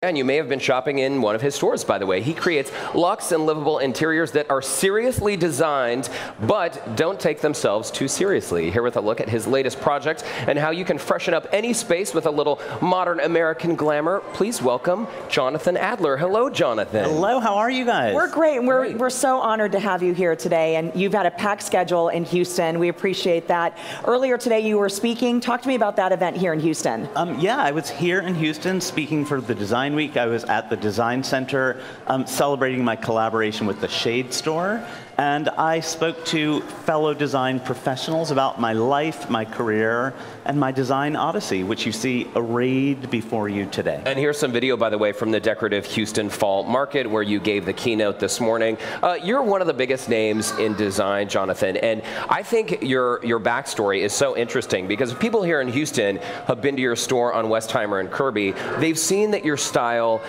And you may have been shopping in one of his stores, by the way. He creates luxe and livable interiors that are seriously designed, but don't take themselves too seriously. Here with a look at his latest project and how you can freshen up any space with a little modern American glamour, please welcome Jonathan Adler. Hello, Jonathan. Hello, how are you guys? We're great, and we're so honored to have you here today. And you've had a packed schedule in Houston. We appreciate that. Earlier today, you were speaking. Talk to me about that event here in Houston. Yeah, I was here in Houston speaking for the Design Week. I was at the Design Center celebrating my collaboration with the Shade Store. And I spoke to fellow design professionals about my life, my career, and my design odyssey, which you see arrayed before you today. And here's some video, by the way, from the decorative Houston Fall Market, where you gave the keynote this morning. You're one of the biggest names in design, Jonathan, and I think your backstory is so interesting because people here in Houston have been to your store on Westheimer and Kirby. They've seen that your style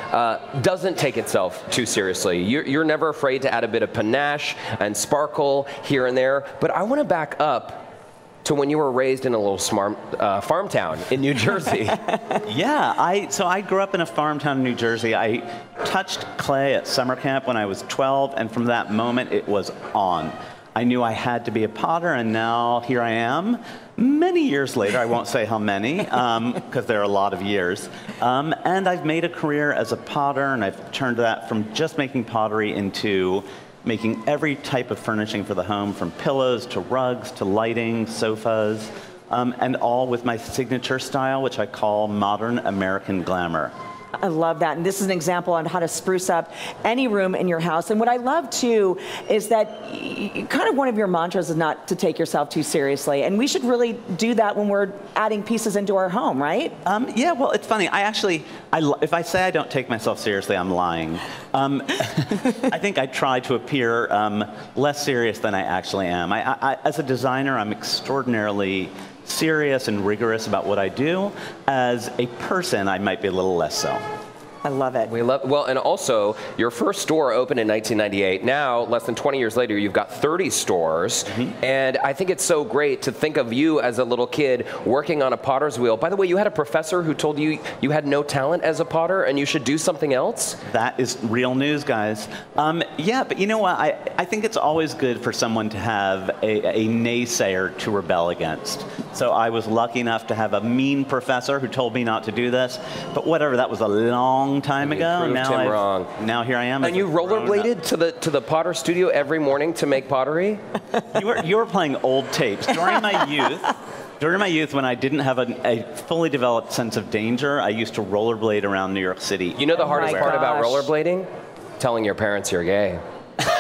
doesn't take itself too seriously. You're never afraid to add a bit of panache and sparkle here and there. But I want to back up to when you were raised in a little farm town in New Jersey. Yeah, so I grew up in a farm town in New Jersey. I touched clay at summer camp when I was 12, and from that moment it was on. I knew I had to be a potter, and now here I am. Many years later, I won't say how many, because there are a lot of years. And I've made a career as a potter, and I've turned that from just making pottery into making every type of furnishing for the home, from pillows to rugs to lighting, sofas, and all with my signature style, which I call modern American glamour. I love that. And this is an example on how to spruce up any room in your house. And what I love, too, is that kind of one of your mantras is not to take yourself too seriously. And we should really do that when we're adding pieces into our home, right? Yeah, well, it's funny. If I say I don't take myself seriously, I'm lying. I think I try to appear less serious than I actually am. As a designer, I'm extraordinarily serious and rigorous about what I do. As a person, I might be a little less so. I love it. Well, and also, your first store opened in 1998. Now, less than 20 years later, you've got 30 stores. Mm-hmm. And I think it's so great to think of you as a little kid working on a potter's wheel. By the way, you had a professor who told you you had no talent as a potter and you should do something else? That is real news, guys. Yeah, but you know what? I think it's always good for someone to have a naysayer to rebel against. So I was lucky enough to have a mean professor who told me not to do this. But whatever, that was a long time ago. Now here I am. And you rollerbladed to the potter studio every morning to make pottery? You were playing old tapes. During my youth, when I didn't have a fully developed sense of danger, I used to rollerblade around New York City. You know the hardest part about rollerblading? Telling your parents you're gay.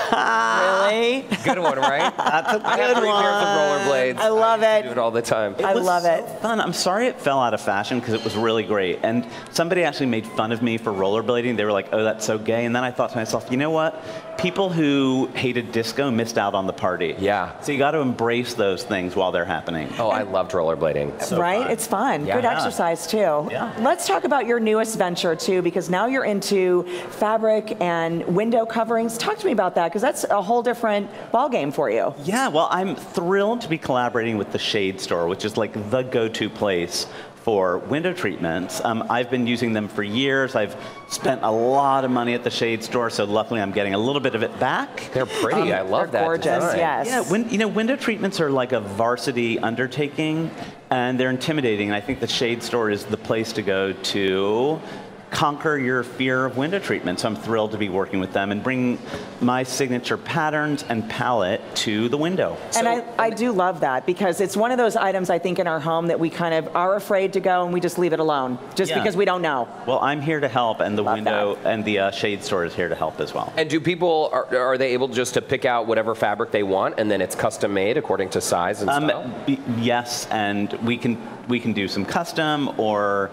Really? Good one, right? That's a good one. I have 3 pairs of rollerblades. I love it. I do it all the time. I love it. So fun. I'm sorry it fell out of fashion because it was really great. And somebody actually made fun of me for rollerblading. They were like, oh, that's so gay. And then I thought to myself, you know what? People who hated disco missed out on the party. Yeah. So you got to embrace those things while they're happening. Oh, I loved rollerblading. So right? Fun. It's fun. Yeah. Good exercise, too. Yeah. Let's talk about your newest venture, too, because now you're into fabric and window coverings. Talk to me about that, because that's a whole different ballgame for you. Yeah, well, I'm thrilled to be collaborating with the Shade Store, which is like the go-to place for window treatments. I've been using them for years. I've spent a lot of money at the Shade Store, so luckily I'm getting a little bit of it back. They're pretty. I love that. Gorgeous, design. yes. Yeah, window treatments are like a varsity undertaking, and they're intimidating. And I think the Shade Store is the place to go to conquer your fear of window treatment. So I'm thrilled to be working with them and bring my signature patterns and palette to the window. And I do love that, because it's one of those items, I think, in our home that we kind of are afraid to go and we just leave it alone, just because we don't know. Well, I'm here to help, and the window and the Shade Store is here to help as well. And do people, are they able just to pick out whatever fabric they want and then it's custom made according to size and style? Yes, and we can do some custom or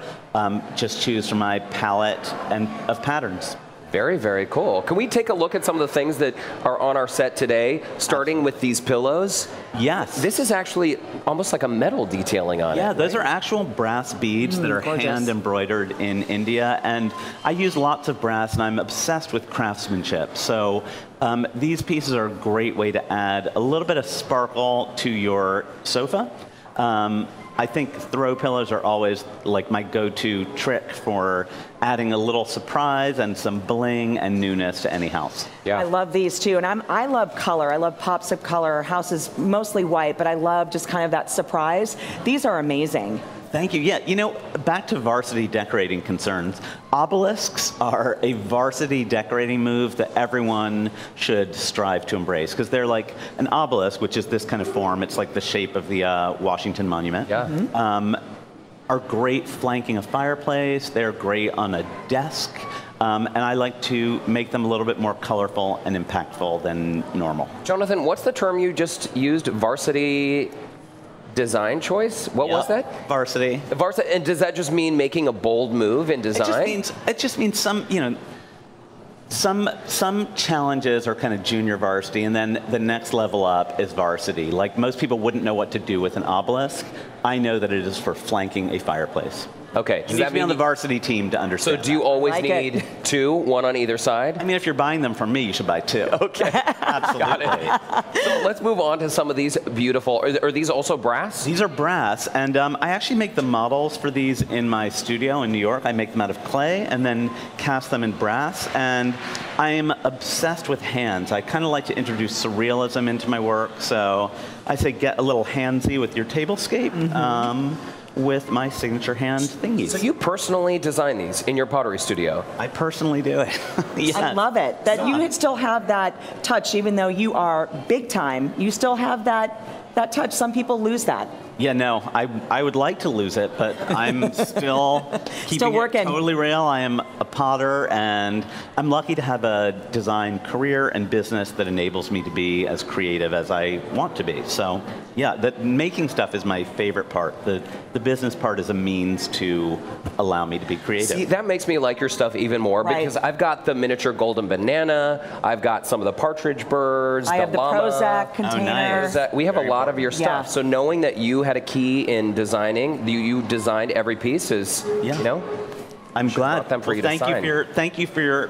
just choose from my palette of patterns. Very, very cool. Can we take a look at some of the things that are on our set today, starting with these pillows? Yes. This is actually almost like a metal detailing on it. Yeah, those are actual brass beads that are hand embroidered in India. And I use lots of brass, and I'm obsessed with craftsmanship. So these pieces are a great way to add a little bit of sparkle to your sofa. I think throw pillows are always like my go-to trick for adding a little surprise and some bling and newness to any house. Yeah. I love these too, and I love color. I love pops of color. Our house is mostly white, but I love just kind of that surprise. These are amazing. Thank you. Yeah, you know, back to varsity decorating concerns. Obelisks are a varsity decorating move that everyone should strive to embrace, because they're like an obelisk, which is this kind of form. It's like the shape of the Washington Monument. Yeah. Are great flanking a fireplace. They're great on a desk. And I like to make them a little bit more colorful and impactful than normal. Jonathan, what's the term you just used? Varsity design choice? What was that? Varsity. Varsity, and does that just mean making a bold move in design? It just means some, you know, some challenges are kind of junior varsity, and then the next level up is varsity. Like, most people wouldn't know what to do with an obelisk. I know that it is for flanking a fireplace. Okay. You need to be on the varsity team to understand. So do you always like need it. two, one on either side? I mean, if you're buying them from me, you should buy two. Okay. Absolutely. Got it. So let's move on to some of these beautiful, are these also brass? These are brass, and I actually make the models for these in my studio in New York. I make them out of clay and then cast them in brass, and I am obsessed with hands. I kind of like to introduce surrealism into my work, so I say get a little handsy with your tablescape. With my signature hand thingies. So you personally design these in your pottery studio? I personally do it. Yes. I love it that you still have that touch, even though you are big time. You still have that touch. Some people lose that. Yeah, no, I would like to lose it, but I'm still keeping working. it totally real. I am a potter, and I'm lucky to have a design career and business that enables me to be as creative as I want to be. So, yeah, making stuff is my favorite part. The business part is a means to allow me to be creative. See, that makes me like your stuff even more, because I've got the miniature golden banana, I've got some of the partridge birds, I have the llama. Prozac container. nice. We have Very a lot of your important. stuff. So knowing that you had a key in designing, you designed every piece is, Yeah. you know? I'm glad. brought them for you to thank sign. you for your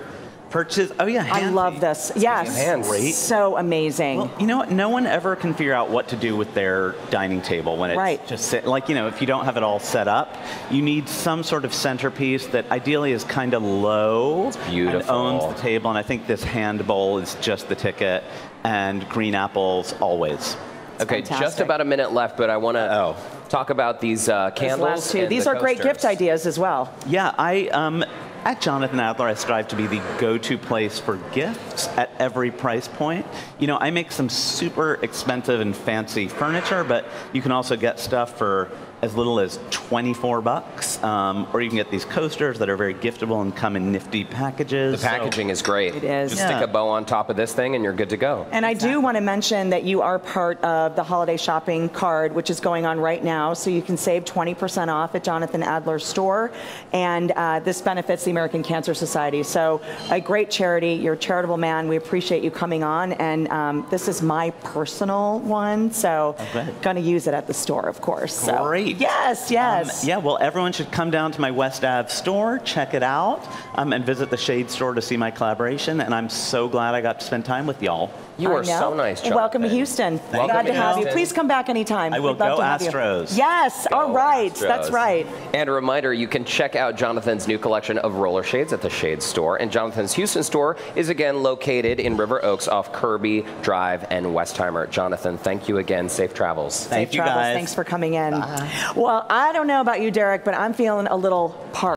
purchase. Oh yeah, I love this. Yes. hands. Great. So amazing. Well, you know what? No one ever can figure out what to do with their dining table when it's just like, you know, if you don't have it all set up, you need some sort of centerpiece that ideally is kind of low beautiful. and owns the table. And I think this hand bowl is just the ticket, and green apples always. Okay, fantastic. just about a minute left, but I want to talk about these candles. Last two. and These the are great coasters. gift ideas as well. Yeah, at Jonathan Adler, I strive to be the go-to place for gifts at every price point. You know, I make some super expensive and fancy furniture, but you can also get stuff for as little as 24 bucks, or you can get these coasters that are very giftable and come in nifty packages. The packaging is great. It is. Just Yeah. stick a bow on top of this thing and you're good to go. And I do want to mention that you are part of the holiday shopping card, which is going on right now. So you can save 20% off at Jonathan Adler's store. And this benefits the American Cancer Society. So a great charity. You're a charitable man. We appreciate you coming on. And this is my personal one. So going to use it at the store, of course. So. Great. Yes, yes. Yeah, well, everyone should come down to my West Ave store, check it out, and visit the Shade store to see my collaboration. And I'm so glad I got to spend time with y'all. You are so nice, Jonathan. Welcome to Houston. Welcome Glad to to have you. Houston. Please come back anytime. I will. We'd love Go to have you. Astros. Yes, all right. Astros. That's right. And a reminder, you can check out Jonathan's new collection of roller shades at the Shade store. And Jonathan's Houston store is again located in River Oaks off Kirby Drive and Westheimer. Jonathan, thank you again. Safe travels. Thank you, Travels. guys. Thanks for coming in. Well, I don't know about you, Derek, but I'm feeling a little parched.